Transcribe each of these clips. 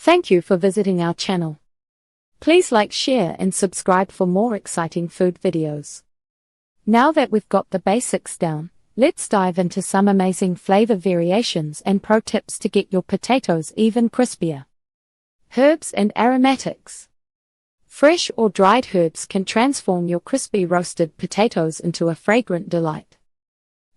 Thank you for visiting our channel. Please like, share and subscribe for more exciting food videos. Now that we've got the basics down, let's dive into some amazing flavor variations and pro tips to get your potatoes even crispier. Herbs and aromatics. Fresh or dried herbs can transform your crispy roasted potatoes into a fragrant delight.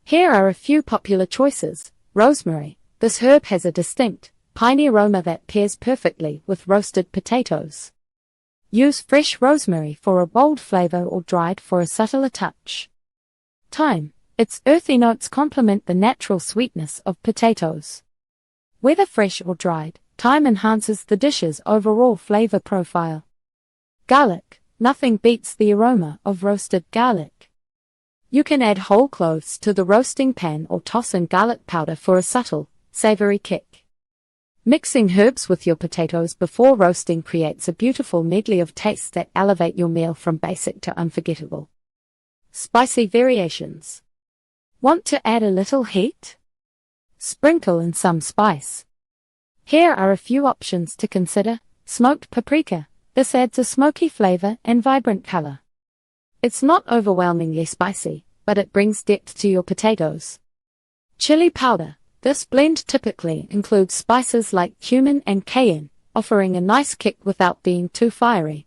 Here are a few popular choices. Rosemary. This herb has a distinct, piney aroma that pairs perfectly with roasted potatoes. Use fresh rosemary for a bold flavor or dried for a subtler touch. Thyme. Its earthy notes complement the natural sweetness of potatoes. Whether fresh or dried, thyme enhances the dish's overall flavor profile. Garlic. Nothing beats the aroma of roasted garlic. You can add whole cloves to the roasting pan or toss in garlic powder for a subtle, savory kick. Mixing herbs with your potatoes before roasting creates a beautiful medley of tastes that elevate your meal from basic to unforgettable. Spicy variations. Want to add a little heat? Sprinkle in some spice. Here are a few options to consider. Smoked paprika. This adds a smoky flavor and vibrant color. It's not overwhelmingly spicy, but it brings depth to your potatoes. Chili powder. This blend typically includes spices like cumin and cayenne, offering a nice kick without being too fiery.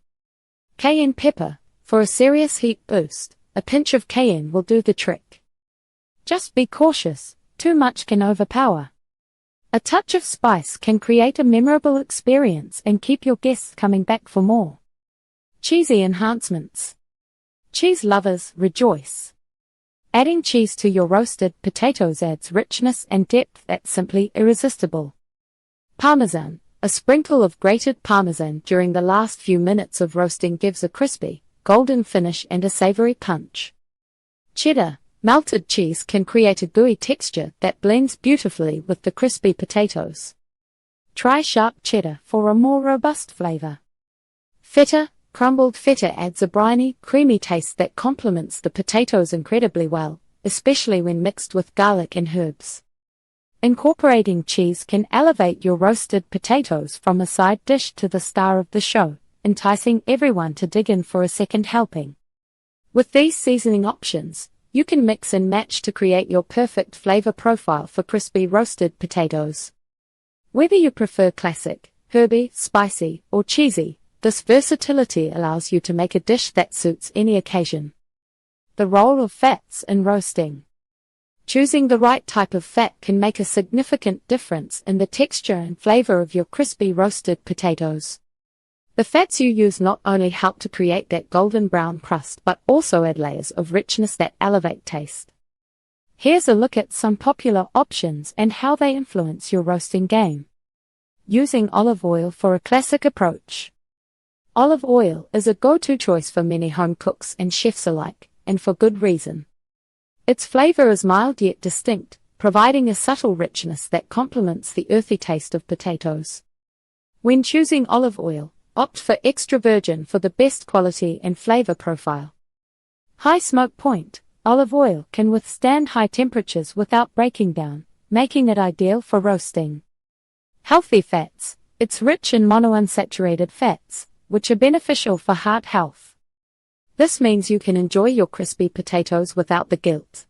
Cayenne pepper. For a serious heat boost, a pinch of cayenne will do the trick. Just be cautious, too much can overpower. A touch of spice can create a memorable experience and keep your guests coming back for more. Cheesy enhancements. Cheese lovers, rejoice! Adding cheese to your roasted potatoes adds richness and depth that's simply irresistible. Parmesan. A sprinkle of grated parmesan during the last few minutes of roasting gives a crispy, golden finish and a savory punch. Cheddar. Melted cheese can create a gooey texture that blends beautifully with the crispy potatoes. Try sharp cheddar for a more robust flavor. Feta. Crumbled feta adds a briny, creamy taste that complements the potatoes incredibly well, especially when mixed with garlic and herbs. Incorporating cheese can elevate your roasted potatoes from a side dish to the star of the show, enticing everyone to dig in for a second helping. With these seasoning options, you can mix and match to create your perfect flavor profile for crispy roasted potatoes. Whether you prefer classic, herby, spicy, or cheesy, this versatility allows you to make a dish that suits any occasion. The role of fats in roasting. Choosing the right type of fat can make a significant difference in the texture and flavor of your crispy roasted potatoes. The fats you use not only help to create that golden brown crust but also add layers of richness that elevate taste. Here's a look at some popular options and how they influence your roasting game. Using olive oil for a classic approach. Olive oil is a go-to choice for many home cooks and chefs alike, and for good reason. Its flavor is mild yet distinct, providing a subtle richness that complements the earthy taste of potatoes. When choosing olive oil, opt for extra virgin for the best quality and flavor profile. High smoke point. Olive oil can withstand high temperatures without breaking down, making it ideal for roasting. Healthy fats. It's rich in monounsaturated fats, which are beneficial for heart health. This means you can enjoy your crispy potatoes without the guilt.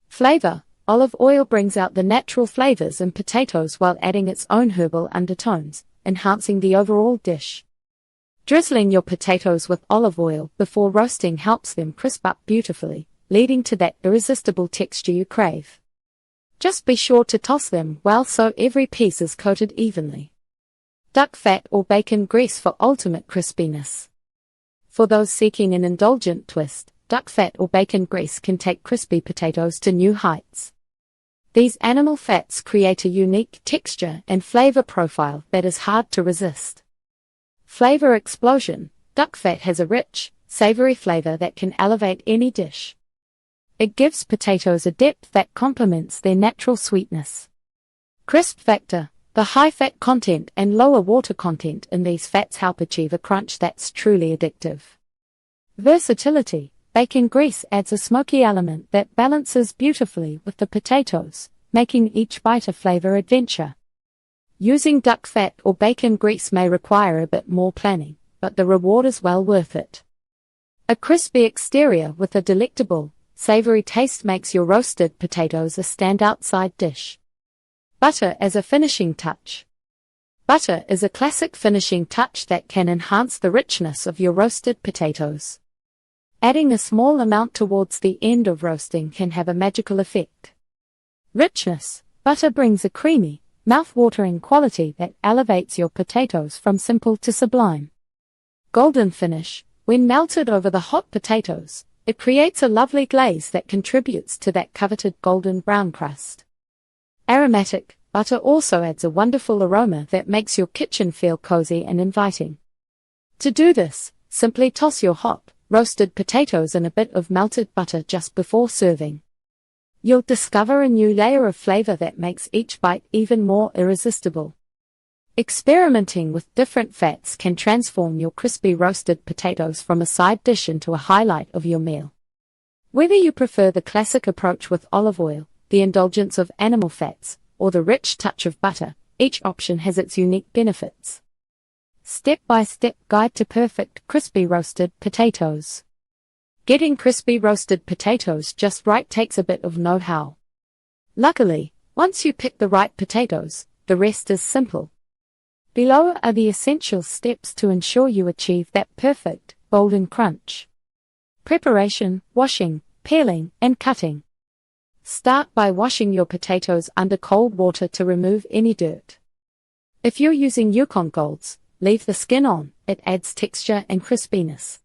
Flavor. Olive oil brings out the natural flavors in potatoes while adding its own herbal undertones, enhancing the overall dish. Drizzling your potatoes with olive oil before roasting helps them crisp up beautifully, leading to that irresistible texture you crave. Just be sure to toss them well so every piece is coated evenly. Duck fat or bacon grease for ultimate crispiness. For those seeking an indulgent twist, duck fat or bacon grease can take crispy potatoes to new heights. These animal fats create a unique texture and flavor profile that is hard to resist. Flavor explosion. Duck fat has a rich, savory flavor that can elevate any dish. It gives potatoes a depth that complements their natural sweetness. Crisp factor. The high fat content and lower water content in these fats help achieve a crunch that's truly addictive. Versatility. Bacon grease adds a smoky element that balances beautifully with the potatoes, making each bite a flavor adventure. Using duck fat or bacon grease may require a bit more planning, but the reward is well worth it. A crispy exterior with a delectable, savory taste makes your roasted potatoes a standout side dish. Butter as a finishing touch. Butter is a classic finishing touch that can enhance the richness of your roasted potatoes. Adding a small amount towards the end of roasting can have a magical effect. Richness. Butter brings a creamy, mouth-watering quality that elevates your potatoes from simple to sublime. Golden finish. When melted over the hot potatoes, it creates a lovely glaze that contributes to that coveted golden brown crust. Aromatic. Butter also adds a wonderful aroma that makes your kitchen feel cozy and inviting. To do this, simply toss your hot, roasted potatoes in a bit of melted butter just before serving. You'll discover a new layer of flavor that makes each bite even more irresistible. Experimenting with different fats can transform your crispy roasted potatoes from a side dish into a highlight of your meal. Whether you prefer the classic approach with olive oil, the indulgence of animal fats, or the rich touch of butter, each option has its unique benefits. Step-by-step guide to perfect crispy roasted potatoes. Getting crispy roasted potatoes just right takes a bit of know-how. Luckily, once you pick the right potatoes, the rest is simple. Below are the essential steps to ensure you achieve that perfect, golden crunch. Preparation, washing, peeling, and cutting. Start by washing your potatoes under cold water to remove any dirt. If you're using Yukon Golds, leave the skin on, it adds texture and crispiness.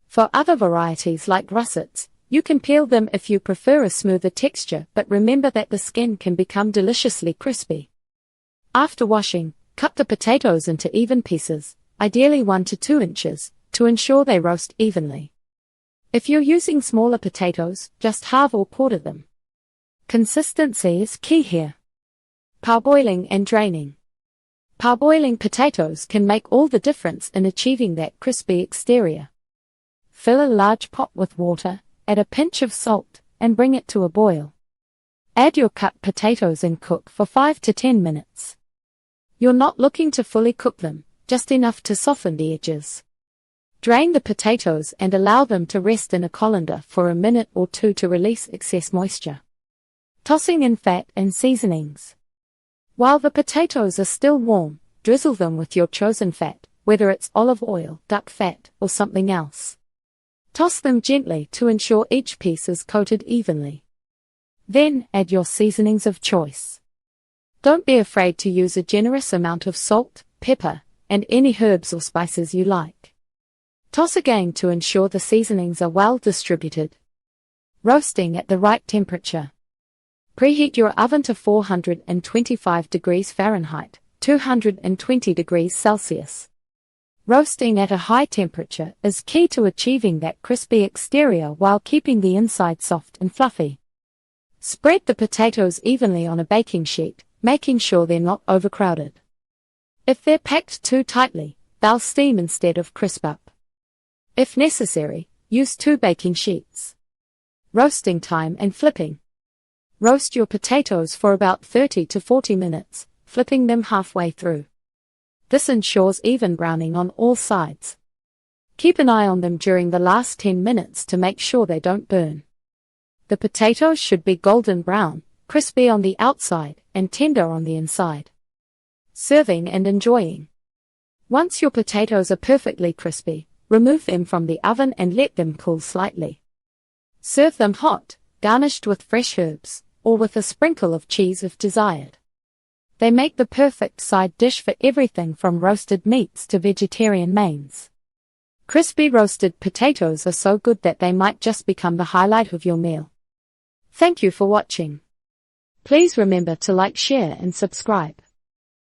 For other varieties like russets, you can peel them if you prefer a smoother texture, but remember that the skin can become deliciously crispy. After washing, cut the potatoes into even pieces, ideally 1 to 2 inches, to ensure they roast evenly. If you're using smaller potatoes, just halve or quarter them. Consistency is key here. Parboiling and draining. Parboiling potatoes can make all the difference in achieving that crispy exterior. Fill a large pot with water, add a pinch of salt, and bring it to a boil. Add your cut potatoes and cook for 5 to 10 minutes. You're not looking to fully cook them, just enough to soften the edges. Drain the potatoes and allow them to rest in a colander for a minute or 2 to release excess moisture. Tossing in fat and seasonings. While the potatoes are still warm, drizzle them with your chosen fat, whether it's olive oil, duck fat, or something else. Toss them gently to ensure each piece is coated evenly. Then add your seasonings of choice. Don't be afraid to use a generous amount of salt, pepper, and any herbs or spices you like. Toss again to ensure the seasonings are well distributed. Roasting at the right temperature. Preheat your oven to 425 degrees Fahrenheit, 220 degrees Celsius. Roasting at a high temperature is key to achieving that crispy exterior while keeping the inside soft and fluffy. Spread the potatoes evenly on a baking sheet, making sure they're not overcrowded. If they're packed too tightly, they'll steam instead of crisp up. If necessary, use 2 baking sheets. Roasting time and flipping. Roast your potatoes for about 30 to 40 minutes, flipping them halfway through. This ensures even browning on all sides. Keep an eye on them during the last 10 minutes to make sure they don't burn. The potatoes should be golden brown, crispy on the outside, and tender on the inside. Serving and enjoying. Once your potatoes are perfectly crispy, remove them from the oven and let them cool slightly. Serve them hot, garnished with fresh herbs, or with a sprinkle of cheese if desired. They make the perfect side dish for everything from roasted meats to vegetarian mains. Crispy roasted potatoes are so good that they might just become the highlight of your meal. Thank you for watching. Please remember to like, share, and subscribe.